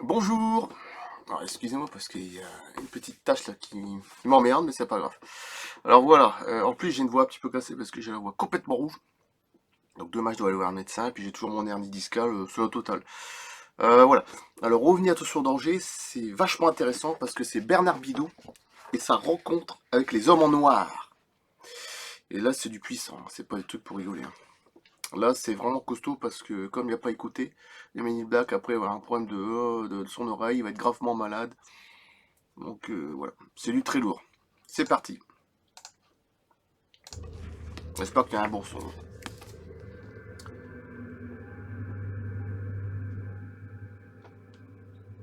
Bonjour. Alors, excusez-moi parce qu'il y a une petite tache là qui m'emmerde, mais c'est pas grave. Alors voilà, en plus j'ai une voix un petit peu cassée parce que j'ai la voix complètement rouge. Donc dommage, je dois aller voir un médecin, et puis j'ai toujours mon hernie discale, c'est le total. Voilà. Alors revenir à tout sur danger, c'est vachement intéressant parce que c'est Bernard Bidot et sa rencontre avec les hommes en noir. Et là c'est du puissant, hein, c'est pas des trucs pour rigoler, hein. Là c'est vraiment costaud parce que comme il n'a pas écouté, les Men in Black après voilà, un problème de son oreille, il va être gravement malade. Donc voilà, c'est du très lourd. C'est parti. J'espère qu'il y a un bon son.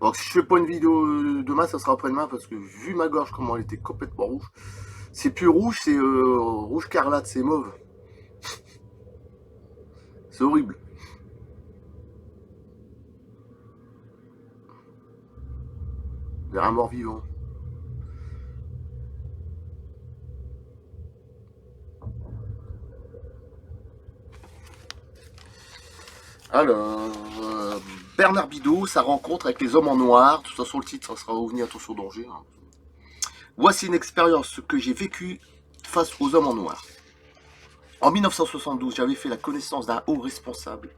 Donc si je fais pas une vidéo demain, ça sera après-demain parce que vu ma gorge comment elle était complètement rouge, c'est plus rouge, c'est rouge carlate, c'est mauve. C'est horrible. Vers un mort vivant. Alors, Bernard Bidot, sa rencontre avec les hommes en noir. De toute façon, le titre, ça sera Revenir attention danger, hein. Voici une expérience que j'ai vécue face aux hommes en noir. En 1972, j'avais fait la connaissance d'un haut responsable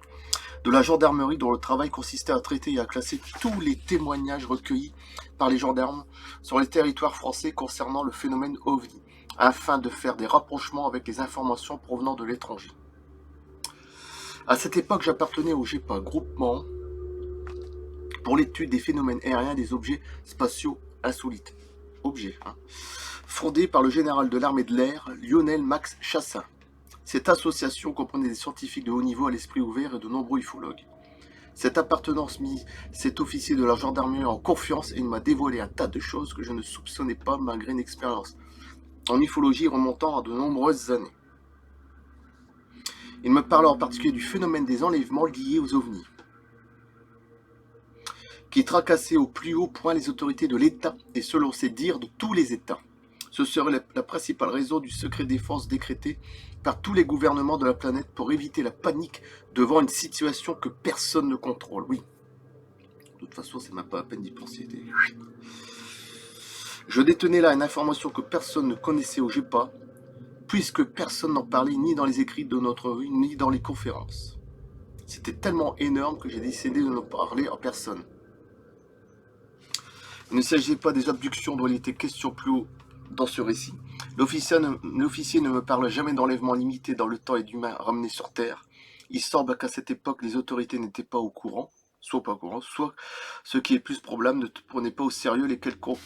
de la gendarmerie dont le travail consistait à traiter et à classer tous les témoignages recueillis par les gendarmes sur les territoires français concernant le phénomène OVNI, afin de faire des rapprochements avec les informations provenant de l'étranger. À cette époque, j'appartenais au GEPA, groupement pour l'étude des phénomènes aériens et des objets spatiaux insolites. Objets, hein, fondé par le général de l'armée de l'air, Lionel Max Chassin. Cette association comprenait des scientifiques de haut niveau à l'esprit ouvert et de nombreux ufologues. Cette appartenance mit cet officier de la gendarmerie en confiance et il m'a dévoilé un tas de choses que je ne soupçonnais pas malgré une expérience en ufologie remontant à de nombreuses années. Il me parla en particulier du phénomène des enlèvements liés aux ovnis, qui tracassait au plus haut point les autorités de l'État et selon ses dires de tous les États. Ce serait la principale raison du secret défense décrété par tous les gouvernements de la planète pour éviter la panique devant une situation que personne ne contrôle. Oui, de toute façon, c'est même pas à peine d'y penser. Je détenais là une information que personne ne connaissait au GEPA, puisque personne n'en parlait ni dans les écrits de notre rue, ni dans les conférences. C'était tellement énorme que j'ai décidé de ne parler en personne. Il ne s'agissait pas des abductions dont il était question plus haut dans ce récit. L'officier ne me parle jamais d'enlèvements limités dans le temps et d'humains ramenés sur Terre. Il semble qu'à cette époque, les autorités n'étaient pas au courant, soit pas au courant, soit, ce qui est plus probable, ne prenaient pas au sérieux les quelconques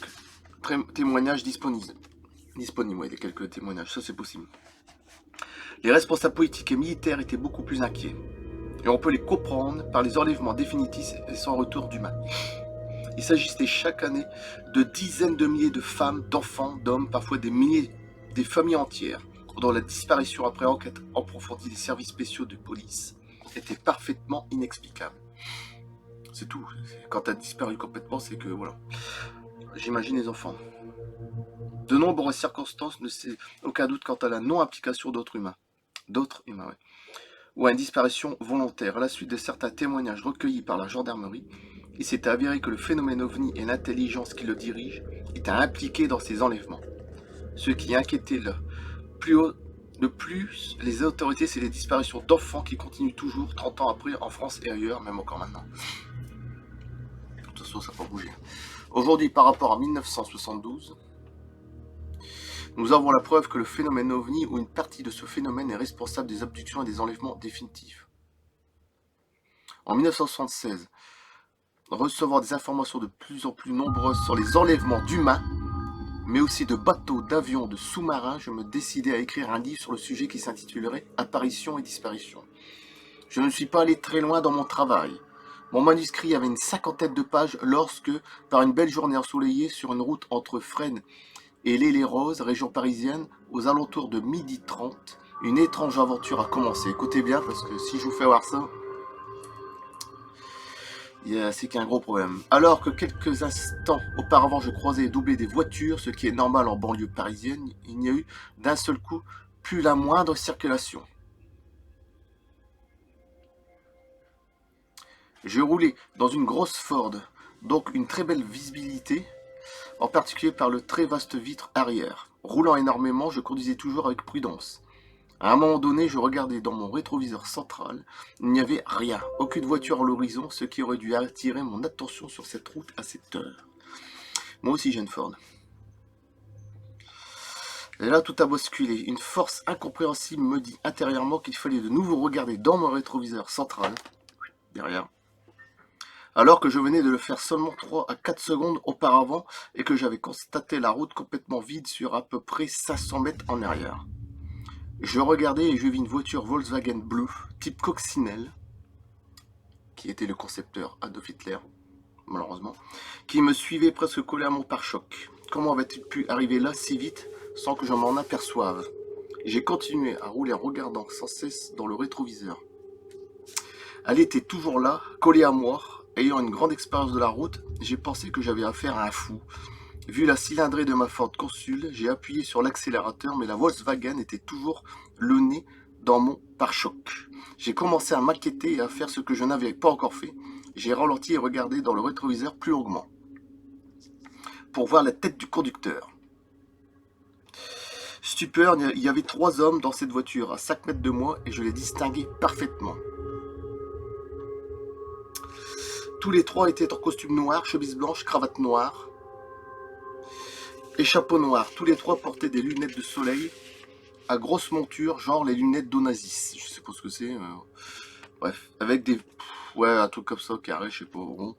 témoignages disponibles. Ouais, les quelques témoignages, ça c'est possible. Les responsables politiques et militaires étaient beaucoup plus inquiets. Et on peut les comprendre par les enlèvements définitifs et sans retour d'humains. Il s'agissait chaque année de dizaines de milliers de femmes, d'enfants, d'hommes, parfois des milliers, des familles entières, dont la disparition après enquête approfondie des services spéciaux de police était parfaitement inexplicable. C'est tout. Quand tu as disparu complètement, c'est que voilà. J'imagine les enfants. De nombreuses circonstances ne fait aucun doute quant à la non-implication d'autres humains. Ouais. Ou à une disparition volontaire. À la suite de certains témoignages recueillis par la gendarmerie, il s'est avéré que le phénomène OVNI et l'intelligence qui le dirige étaient impliqués dans ces enlèvements. Ce qui inquiétait le plus les autorités, c'est les disparitions d'enfants qui continuent toujours 30 ans après en France et ailleurs, même encore maintenant. De toute façon, ça n'a pas bougé. Aujourd'hui, par rapport à 1972, nous avons la preuve que le phénomène OVNI ou une partie de ce phénomène est responsable des abductions et des enlèvements définitifs. En 1976, recevoir des informations de plus en plus nombreuses sur les enlèvements d'humains, mais aussi de bateaux, d'avions, de sous-marins, je me décidai à écrire un livre sur le sujet qui s'intitulerait « Apparition et disparition ». Je ne suis pas allé très loin dans mon travail. Mon manuscrit avait une cinquantaine de pages lorsque, par une belle journée ensoleillée sur une route entre Fresnes et l'Île-et-Rose, région parisienne, aux alentours de 12h30, une étrange aventure a commencé. Écoutez bien, parce que si je vous fais voir ça, c'est qu'il y a un gros problème. Alors que quelques instants auparavant je croisais et doublais des voitures, ce qui est normal en banlieue parisienne, il n'y a eu d'un seul coup plus la moindre circulation. Je roulais dans une grosse Ford donc une très belle visibilité, en particulier par le très vaste vitre arrière. Roulant énormément, je conduisais toujours avec prudence. À un moment donné, je regardais dans mon rétroviseur central. Il n'y avait rien, aucune voiture à l'horizon, ce qui aurait dû attirer mon attention sur cette route à cette heure. Moi aussi j'ai une Ford. Et là, tout a basculé. Une force incompréhensible me dit intérieurement qu'il fallait de nouveau regarder dans mon rétroviseur central, derrière, alors que je venais de le faire seulement 3 à 4 secondes auparavant et que j'avais constaté la route complètement vide sur à peu près 500 mètres en arrière. Je regardais et je vis une voiture Volkswagen bleue, type coccinelle, qui était le concepteur Adolf Hitler, malheureusement, qui me suivait presque collé à mon pare-choc. Comment avait-il pu arriver là si vite sans que je m'en aperçoive? J'ai continué à rouler en regardant sans cesse dans le rétroviseur. Elle était toujours là, collée à moi. Ayant une grande expérience de la route, j'ai pensé que j'avais affaire à un fou. Vu la cylindrée de ma Ford Consul, j'ai appuyé sur l'accélérateur, mais la Volkswagen était toujours le nez dans mon pare-choc. J'ai commencé à m'inquiéter et à faire ce que je n'avais pas encore fait. J'ai ralenti et regardé dans le rétroviseur plus longuement pour voir la tête du conducteur. Stupeur, il y avait 3 hommes dans cette voiture à 5 mètres de moi et je les distinguais parfaitement. Tous les 3 étaient en costume noir, chemise blanche, cravate noire et chapeau noir. Tous les 3 portaient des lunettes de soleil à grosse monture, genre les lunettes d'Onassis. Je sais pas ce que c'est. Bref, avec des... Ouais, un truc comme ça, carré, je sais pas, rond.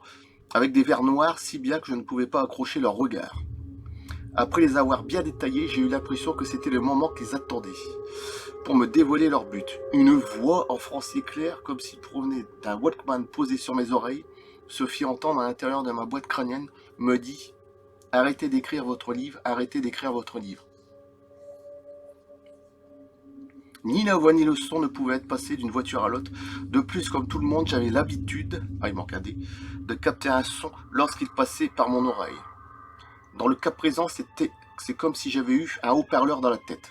Avec des verres noirs si bien que je ne pouvais pas accrocher leur regard. Après les avoir bien détaillés, j'ai eu l'impression que c'était le moment qu'ils attendaient pour me dévoiler leur but. Une voix en français clair, comme s'il provenait d'un Walkman posé sur mes oreilles, se fit entendre à l'intérieur de ma boîte crânienne, me dit « Arrêtez d'écrire votre livre, arrêtez d'écrire votre livre ». Ni la voix ni le son ne pouvaient être passés d'une voiture à l'autre. De plus, comme tout le monde, j'avais l'habitude, il manque un dé, de capter un son lorsqu'il passait par mon oreille. Dans le cas présent, c'est comme si j'avais eu un haut-parleur dans la tête.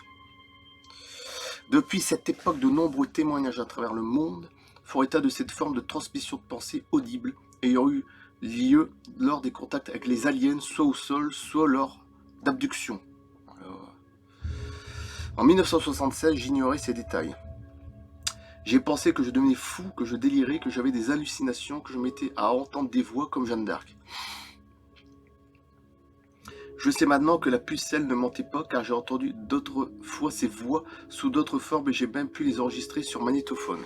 Depuis cette époque, de nombreux témoignages à travers le monde font état de cette forme de transmission de pensée audible ayant eu lieu lors des contacts avec les aliens, soit au sol, soit lors d'abductions. En 1976, j'ignorais ces détails. J'ai pensé que je devenais fou, que je délirais, que j'avais des hallucinations, que je m'étais à entendre des voix comme Jeanne d'Arc. Je sais maintenant que la pucelle ne mentait pas car j'ai entendu d'autres fois ces voix sous d'autres formes et j'ai même pu les enregistrer sur magnétophone.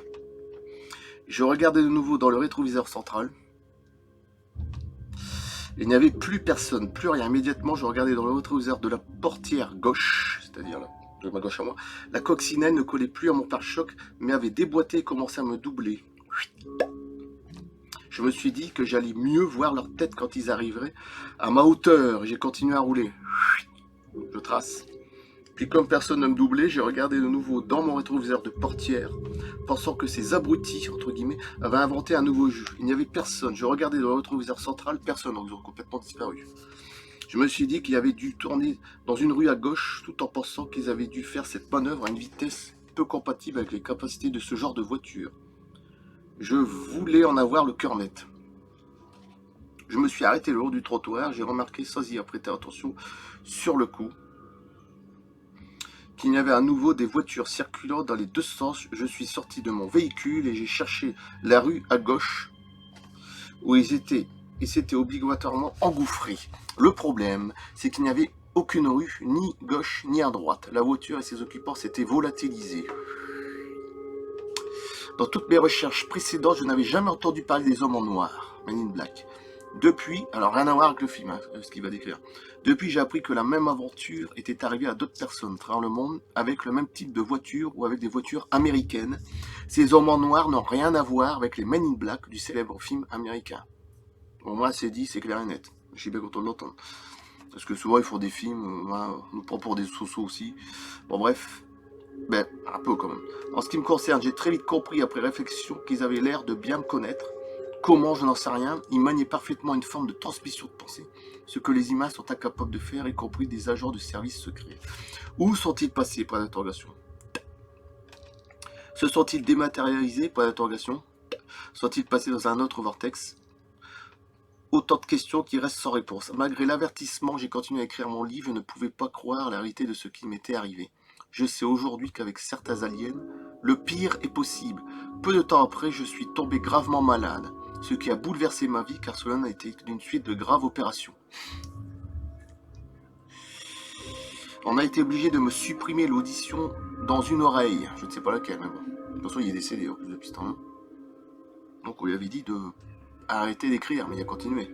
Je regardais de nouveau dans le rétroviseur central. Il n'y avait plus personne, plus rien. Immédiatement, je regardais dans le rétroviseur de la portière gauche, c'est-à-dire de ma gauche à moi. La coccinelle ne collait plus à mon pare-choc mais avait déboîté et commençait à me doubler. Je me suis dit que j'allais mieux voir leur tête quand ils arriveraient à ma hauteur. J'ai continué à rouler. Je trace. Puis comme personne ne me doublait, j'ai regardé de nouveau dans mon rétroviseur de portière, pensant que ces abrutis, entre guillemets, avaient inventé un nouveau jeu. Il n'y avait personne. Je regardais dans le rétroviseur central, personne, donc ils ont complètement disparu. Je me suis dit qu'ils avaient dû tourner dans une rue à gauche, tout en pensant qu'ils avaient dû faire cette manœuvre à une vitesse peu compatible avec les capacités de ce genre de voiture. Je voulais en avoir le cœur net. Je me suis arrêté le long du trottoir, j'ai remarqué sans y prêter attention sur le coup qu'il y avait à nouveau des voitures circulant dans les deux sens. Je suis sorti de mon véhicule et j'ai cherché la rue à gauche où ils s'étaient obligatoirement engouffrés. Le problème, c'est qu'il n'y avait aucune rue, ni gauche ni à droite. La voiture et ses occupants s'étaient volatilisés. Dans toutes mes recherches précédentes, je n'avais jamais entendu parler des hommes en noir, Men in Black. Depuis, alors rien à voir avec le film, ce qu'il va décrire. Depuis, j'ai appris que la même aventure était arrivée à d'autres personnes à travers le monde avec le même type de voiture ou avec des voitures américaines. Ces hommes en noir n'ont rien à voir avec les Men in Black du célèbre film américain. Bon, moi, c'est dit, c'est clair et net. Je suis bien content de l'entendre. Parce que souvent, ils font des films, on nous prend pour des sosos aussi. Bon, bref. Ben, un peu quand même. En ce qui me concerne, j'ai très vite compris après réflexion qu'ils avaient l'air de bien me connaître. Comment, je n'en sais rien. Ils maniaient parfaitement une forme de transmission de pensée. Ce que les humains sont incapables de faire, y compris des agents de services secrets. Où sont-ils passés, point d'interrogation? Se sont-ils dématérialisés, point d'interrogation? Sont-ils passés dans un autre vortex? Autant de questions qui restent sans réponse. Malgré l'avertissement, j'ai continué à écrire mon livre. Je ne pouvais pas croire à la réalité de ce qui m'était arrivé. Je sais aujourd'hui qu'avec certains aliens, le pire est possible. Peu de temps après, je suis tombé gravement malade, ce qui a bouleversé ma vie car cela n'a été d'une suite de graves opérations. On a été obligé de me supprimer l'audition dans une oreille. Je ne sais pas laquelle, mais bon. De toute façon, il est décédé depuis ce temps-là. Donc on lui avait dit de arrêter d'écrire, mais il a continué.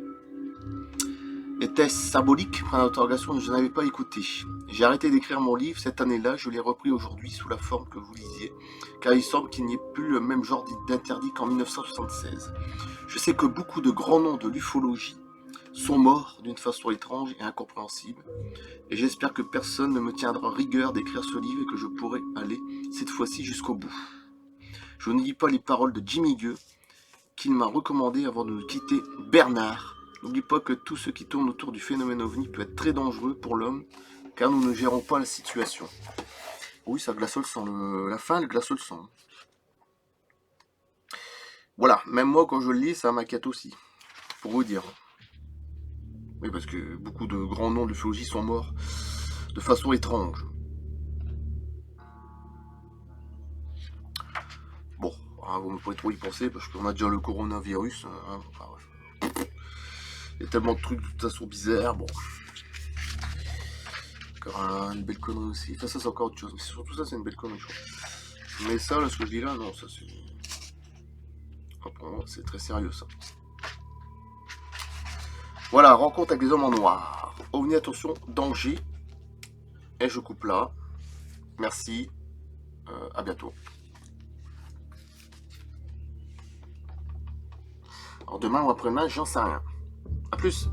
Était-ce symbolique? Point d'interrogation, je n'avais pas écouté. J'ai arrêté d'écrire mon livre cette année-là, je l'ai repris aujourd'hui sous la forme que vous lisiez, car il semble qu'il n'y ait plus le même genre d'interdit qu'en 1976. Je sais que beaucoup de grands noms de l'ufologie sont morts d'une façon étrange et incompréhensible, et j'espère que personne ne me tiendra rigueur d'écrire ce livre et que je pourrai aller, cette fois-ci, jusqu'au bout. Je ne lis pas les paroles de Jimmy Gueux, qu'il m'a recommandé avant de nous quitter. Bernard, n'oublie pas que tout ce qui tourne autour du phénomène OVNI peut être très dangereux pour l'homme, car nous ne gérons pas la situation. Oui, ça glace le sang. La fin, elle glace le sang. Voilà, même moi, quand je le lis, ça m'inquiète aussi. Pour vous dire. Oui, parce que beaucoup de grands noms de ufologie sont morts de façon étrange. Bon, vous ne pouvez trop y penser, parce qu'on a déjà le coronavirus. Enfin, bref. Il y a tellement de trucs de toute façon bizarres. Bon. Encore une belle connerie aussi. Enfin, ça, c'est encore autre chose. Mais surtout, ça, c'est une belle connerie, je crois. Mais ça, là, ce que je dis là, non, ça, c'est. Enfin, pour moi, c'est très sérieux, ça. Voilà, rencontre avec des hommes en noir. OVNI, attention, danger. Et je coupe là. Merci. À bientôt. Alors, demain ou après-demain, j'en sais rien. A plus.